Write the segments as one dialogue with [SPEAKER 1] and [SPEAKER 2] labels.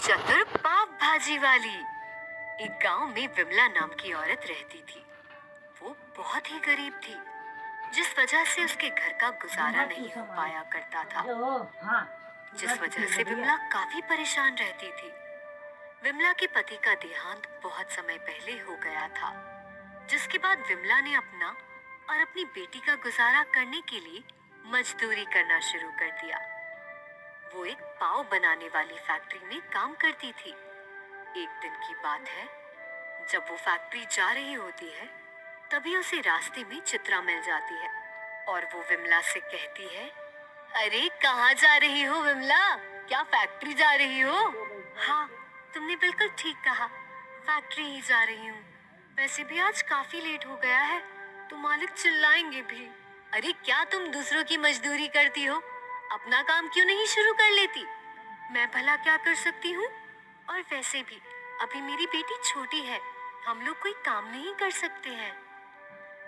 [SPEAKER 1] चतुर पाव भाजी वाली। एक गांव में विमला नाम की औरत रहती थी। वो बहुत ही गरीब थी, जिस वजह से उसके घर का गुजारा नहीं हो पाया करता था, जिस वजह से विमला काफी परेशान रहती थी। विमला के पति का देहांत बहुत समय पहले हो गया था, जिसके बाद विमला ने अपना और अपनी बेटी का गुजारा करने के लिए मजदूरी करना शुरू कर दिया। वो एक पाव बनाने वाली फैक्ट्री में काम करती थी। एक दिन की बात है, जब वो फैक्ट्री जा रही होती है, तभी उसे रास्ते में चित्रा मिल जाती है और वो विमला से कहती है, अरे कहाँ जा रही हो विमला? क्या फैक्ट्री जा रही हो? हाँ, तुमने बिल्कुल ठीक कहा, फैक्ट्री ही जा रही हूँ। वैसे भी आज काफी लेट हो गया है, तो मालिक चिल्लाएंगे भी। अरे क्या तुम दूसरों की मजदूरी करती हो? अपना काम क्यों नहीं शुरू कर लेती? मैं भला क्या कर सकती हूँ? और वैसे भी अभी मेरी बेटी छोटी है, हम लोग कोई काम नहीं कर सकते हैं।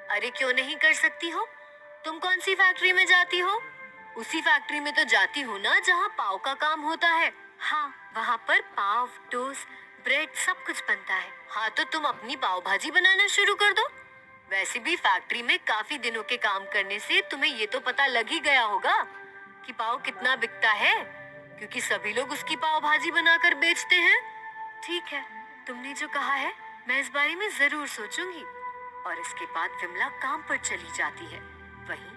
[SPEAKER 1] अरे क्यों नहीं कर सकती हो? तुम कौन सी फैक्ट्री में जाती हो? उसी फैक्ट्री में तो जाती हो ना जहाँ पाव का काम होता है। हाँ, वहाँ पर पाव, टोस्ट, ब्रेड सब कुछ बनता है। हाँ, तो तुम अपनी पाव भाजी बनाना शुरू कर दो। वैसे भी फैक्ट्री में काफी दिनों के काम करने से तुम्हें ये तो पता लग ही गया होगा कि पाव कितना बिकता है, क्योंकि सभी लोग उसकी पाव भाजी बनाकर बेचते हैं। ठीक है, तुमने जो कहा है मैं इस बारे में जरूर सोचूंगी। और इसके बाद विमला काम पर चली जाती है। वहीं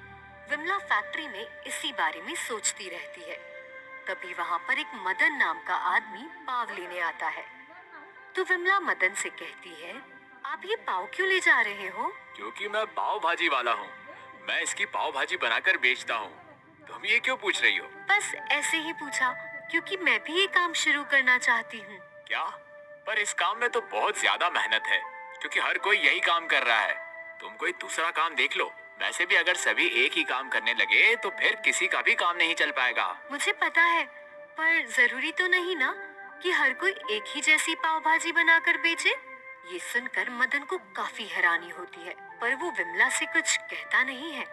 [SPEAKER 1] विमला फैक्ट्री में इसी बारे में सोचती रहती है। तभी वहाँ पर एक मदन नाम का आदमी पाव लेने आता है। तो विमला मदन से कहती है, आप ये पाव क्यों ले जा रहे हो?
[SPEAKER 2] क्योंकि मैं पाव भाजी वाला हूँ। मैं इसकी पाव भाजी बनाकर बेचता हूँ। तुम ये क्यों पूछ रही हो?
[SPEAKER 1] बस ऐसे ही पूछा, क्योंकि मैं भी ये काम शुरू करना चाहती हूँ।
[SPEAKER 2] क्या? पर इस काम में तो बहुत ज्यादा मेहनत है, क्योंकि हर कोई यही काम कर रहा है। तुम कोई दूसरा काम देख लो। वैसे भी अगर सभी एक ही काम करने लगे तो फिर किसी का भी काम नहीं चल पाएगा।
[SPEAKER 1] मुझे पता है, पर जरूरी तो नहीं ना कि हर कोई एक ही जैसी पाव भाजी बनाकर बेचे। ये सुनकर मदन को काफी हैरानी होती है, पर वो विमला से कुछ कहता नहीं है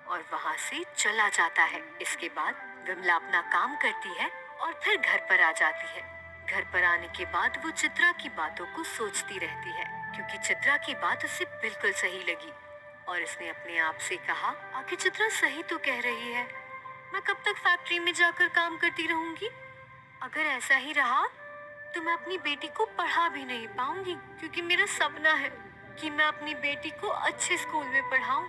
[SPEAKER 1] और वहाँ से चला जाता है। इसके बाद विमला अपना काम करती है और फिर घर पर आ जाती है। घर पर आने के बाद वो चित्रा की बातों को सोचती रहती है, क्योंकि चित्रा की बात उसे बिल्कुल सही लगी और इसने अपने आप से कहा, आखिर चित्रा सही तो कह रही है। मैं कब तक फैक्ट्री में जाकर काम करती रहूंगी? अगर ऐसा ही रहा तो मैं अपनी बेटी को पढ़ा भी नहीं पाऊंगी, क्योंकि मेरा सपना है कि मैं अपनी बेटी को अच्छे स्कूल में पढ़ाऊं।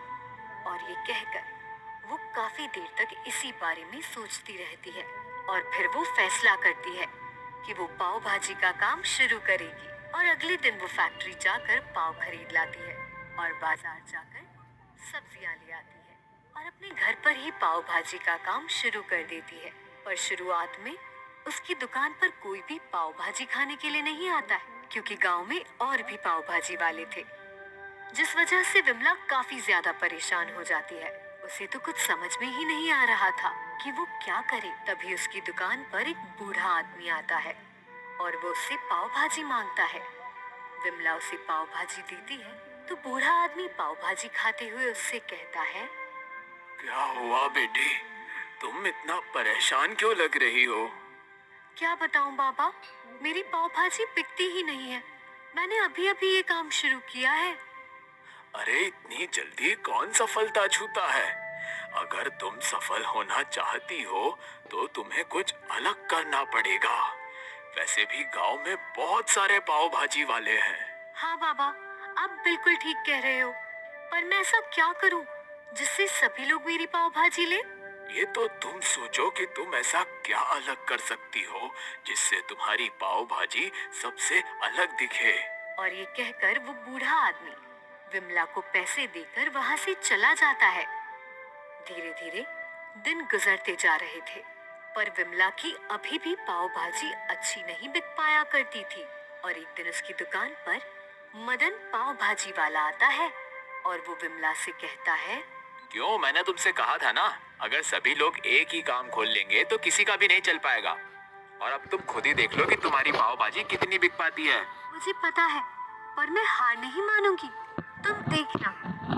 [SPEAKER 1] और ये कहकर वो काफी देर तक इसी बारे में सोचती रहती है और फिर वो फैसला करती है कि वो पाव भाजी का काम शुरू करेगी। और अगले दिन वो फैक्ट्री जाकर पाव खरीद लाती है और बाजार जाकर सब्जियां ले आती है और अपने घर पर ही पाव भाजी का काम शुरू कर देती है। पर शुरुआत में उसकी दुकान पर कोई भी पाव भाजी खाने के लिए नहीं आता है, क्योंकि गांव में और भी पाव भाजी वाले थे, जिस वजह से विमला काफी ज्यादा परेशान हो जाती है। उसे तो कुछ समझ में ही नहीं आ रहा था कि वो क्या करे। तभी उसकी दुकान पर एक बूढ़ा आदमी आता है और वो उससे पाव भाजी मांगता है। विमला उसे पाव भाजी देती है तो बूढ़ा आदमी पाव भाजी खाते हुए उससे कहता है,
[SPEAKER 2] क्या हुआ बेटी? तुम इतना परेशान क्यों लग रही हो?
[SPEAKER 1] क्या बताऊं बाबा, मेरी पाव भाजी बिकती ही नहीं है। मैंने अभी अभी ये काम शुरू किया है।
[SPEAKER 2] अरे इतनी जल्दी कौन सफलता छूता है? अगर तुम सफल होना चाहती हो तो तुम्हें कुछ अलग करना पड़ेगा। वैसे भी गांव में बहुत सारे पाव भाजी वाले हैं।
[SPEAKER 1] हाँ बाबा, आप बिल्कुल ठीक कह रहे हो, पर मैं ऐसा क्या करूं जिससे सभी लोग मेरी पाव भाजी ले?
[SPEAKER 2] ये तो तुम सोचो कि तुम ऐसा क्या अलग कर सकती हो जिससे तुम्हारी पाव भाजी सबसे अलग दिखे।
[SPEAKER 1] और ये कहकर वो बूढ़ा आदमी विमला को पैसे देकर वहाँ से चला जाता है। धीरे धीरे दिन गुजरते जा रहे थे, पर विमला की अभी भी पाव भाजी अच्छी नहीं बिक पाया करती थी। और एक दिन उसकी दुकान पर मदन पाव भाजी वाला आता है और वो विमला से कहता है,
[SPEAKER 2] क्यों? मैंने तुमसे कहा था ना, अगर सभी लोग एक ही काम खोल लेंगे तो किसी का भी नहीं चल पाएगा। और अब तुम खुद ही देख लो कि तुम्हारी पाव भाजी कितनी बिक पाती है।
[SPEAKER 1] मुझे पता है, पर मैं हार नहीं मानूंगी। तुम देखना,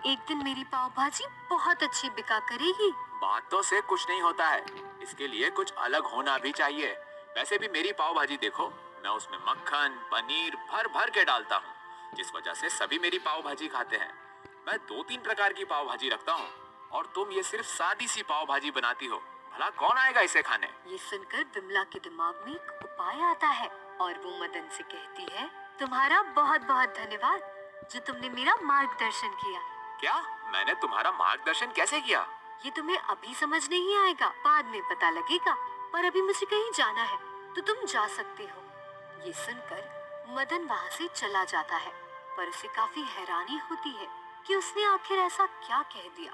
[SPEAKER 1] एक दिन मेरी पाव भाजी बहुत अच्छी बिका करेगी।
[SPEAKER 2] बातों से कुछ नहीं होता है, इसके लिए कुछ अलग होना भी चाहिए। वैसे भी मेरी पाव भाजी देखो, मैं उसमें मक्खन पनीर भर भर के डालता हूँ, जिस वजह से सभी मेरी पाव भाजी खाते हैं। मैं 2-3 प्रकार की पाव भाजी रखता हूँ और तुम ये सिर्फ सादी सी पाव भाजी बनाती हो। भला कौन आएगा इसे खाने?
[SPEAKER 1] ये सुनकर विमला के दिमाग में एक उपाय आता है और वो मदन से कहती है, तुम्हारा बहुत बहुत धन्यवाद जो तुमने मेरा मार्गदर्शन किया।
[SPEAKER 2] क्या? मैंने तुम्हारा मार्गदर्शन कैसे किया?
[SPEAKER 1] ये तुम्हें अभी समझ नहीं आएगा, बाद में पता लगेगा। पर अभी मुझे कहीं जाना है तो तुम जा सकते हो। ये सुनकर मदन वहाँ से चला जाता है, पर उसे काफी हैरानी होती है कि उसने आखिर ऐसा क्या कह दिया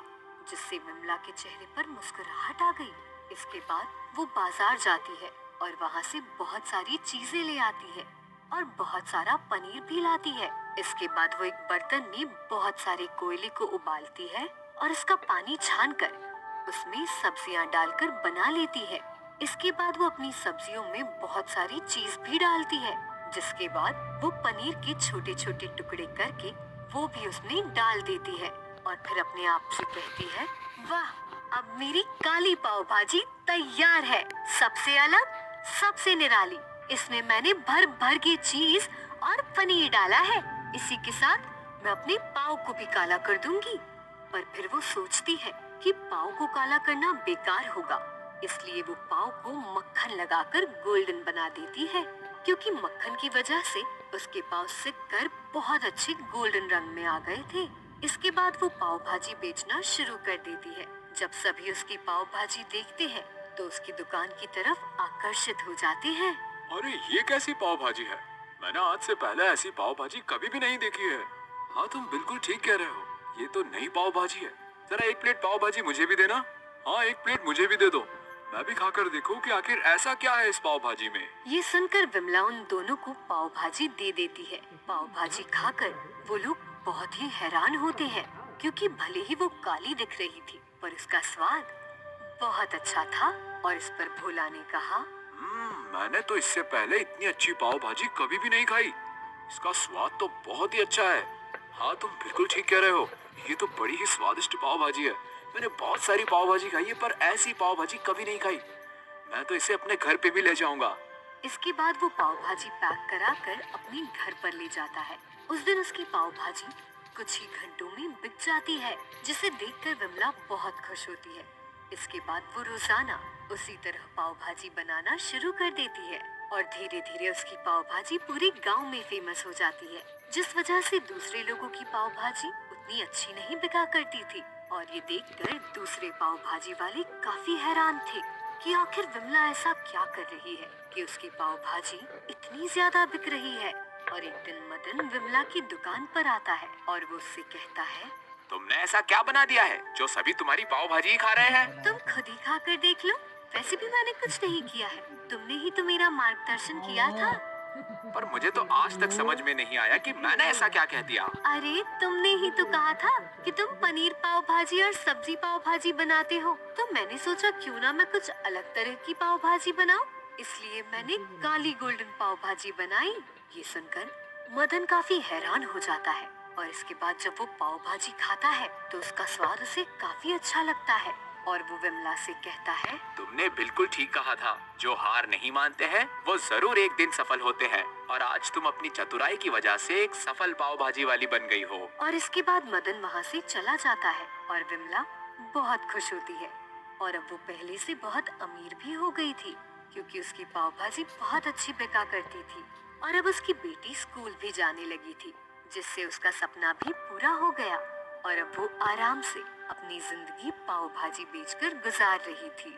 [SPEAKER 1] जिससे विमला के चेहरे पर मुस्कुराहट आ गई। इसके बाद वो बाजार जाती है और वहाँ से बहुत सारी चीजें ले आती है और बहुत सारा पनीर भी लाती है। इसके बाद वो एक बर्तन में बहुत सारे कोयले को उबालती है और उसका पानी छानकर उसमें सब्जियां डालकर बना लेती है। इसके बाद वो अपनी सब्जियों में बहुत सारी चीज भी डालती है, जिसके बाद वो पनीर के छोटे छोटे टुकड़े करके वो भी उसमें डाल देती है और फिर अपने आप से कहती है, वाह, अब मेरी काली पाव भाजी तैयार है। सबसे अलग, सबसे निराली। इसमें मैंने भर भर के चीज और पनीर डाला है। इसी के साथ मैं अपने पाव को भी काला कर दूंगी। पर फिर वो सोचती है कि पाव को काला करना बेकार होगा, इसलिए वो पाव को मक्खन लगाकर गोल्डन बना देती है, क्योंकि मक्खन की वजह से उसके पाव सिक कर बहुत अच्छे गोल्डन रंग में आ गए थे। इसके बाद वो पाव भाजी बेचना शुरू कर देती है। जब सभी उसकी पाव भाजी देखते हैं तो उसकी दुकान की तरफ आकर्षित हो जाते हैं।
[SPEAKER 2] अरे ये कैसी पाव भाजी है? मैंने आज से पहले ऐसी पाव भाजी कभी भी नहीं देखी है। हाँ, तुम बिल्कुल ठीक कह रहे हो, ये तो नई पाव भाजी है। जरा एक प्लेट पाव भाजी मुझे भी देना। हाँ, एक प्लेट मुझे भी दे दो, मैं भी खाकर देखूं कि आखिर ऐसा क्या है इस पाव भाजी में।
[SPEAKER 1] ये सुनकर विमला उन दोनों को पाव भाजी दे देती है। पाव भाजी खाकर वो लोग बहुत ही हैरान होते हैं, क्योंकि भले ही वो काली दिख रही थी पर उसका स्वाद बहुत अच्छा था। और इस पर भोला ने कहा,
[SPEAKER 2] मैंने तो इससे पहले इतनी अच्छी पाव भाजी कभी भी नहीं खाई। इसका स्वाद तो बहुत ही अच्छा है। हाँ, तुम बिल्कुल ठीक कह रहे हो, ये तो बड़ी ही स्वादिष्ट पाव भाजी है। मैंने बहुत सारी पाव भाजी खाई है पर ऐसी पाव भाजी कभी नहीं खाई। मैं तो इसे अपने घर पे भी ले जाऊंगा।
[SPEAKER 1] इसके बाद वो पाव भाजी पैक कराकर अपने घर पर ले जाता है। उस दिन उसकी पाव भाजी कुछ ही घंटों में बिक जाती है, जिसे देखकर विमला बहुत खुश होती है। इसके बाद वो रोजाना उसी तरह पाव भाजी बनाना शुरू कर देती है और धीरे धीरे उसकी पाव भाजी पूरे गांव में फेमस हो जाती है, जिस वजह से दूसरे लोगों की पाव भाजी उतनी अच्छी नहीं बिका करती थी। और ये देखकर दूसरे पाव भाजी वाले काफी हैरान थे कि आखिर विमला ऐसा क्या कर रही है कि उसकी पाव भाजी इतनी ज्यादा बिक रही है। और एक दिन मदन विमला की दुकान पर आता है और वो उससे कहता है,
[SPEAKER 2] तुमने ऐसा क्या बना दिया है जो सभी तुम्हारी पाव भाजी ही खा रहे हैं?
[SPEAKER 1] तुम खुद ही खा कर देख लो। वैसे भी मैंने कुछ नहीं किया है, तुमने ही तो मेरा मार्गदर्शन किया था।
[SPEAKER 2] पर मुझे तो आज तक समझ में नहीं आया कि मैंने ऐसा क्या कह दिया।
[SPEAKER 1] अरे, तुमने ही तो कहा था कि तुम पनीर पाव भाजी और सब्जी पाव भाजी बनाते हो, तो मैंने सोचा क्यों ना मैं कुछ अलग तरह की पाव भाजी बनाऊं, इसलिए मैंने काली गोल्डन पाव भाजी बनाई। ये सुनकर मदन काफी हैरान हो जाता है और इसके बाद जब वो पाव भाजी खाता है तो उसका स्वाद उसे काफी अच्छा लगता है और वो विमला से कहता है,
[SPEAKER 2] तुमने बिल्कुल ठीक कहा था, जो हार नहीं मानते हैं वो जरूर एक दिन सफल होते हैं। और आज तुम अपनी चतुराई की वजह से एक सफल पाव भाजी वाली बन गई हो।
[SPEAKER 1] और इसके बाद मदन वहाँ से चला जाता है और विमला बहुत खुश होती है। और अब वो पहले से बहुत अमीर भी हो गई थी, क्योंकि उसकी पाव भाजी बहुत अच्छी बिका करती थी। और अब उसकी बेटी स्कूल भी जाने लगी थी, जिससे उसका सपना भी पूरा हो गया। और अब वो आराम से अपनी जिंदगी पाव भाजी बेचकर गुजार रही थी।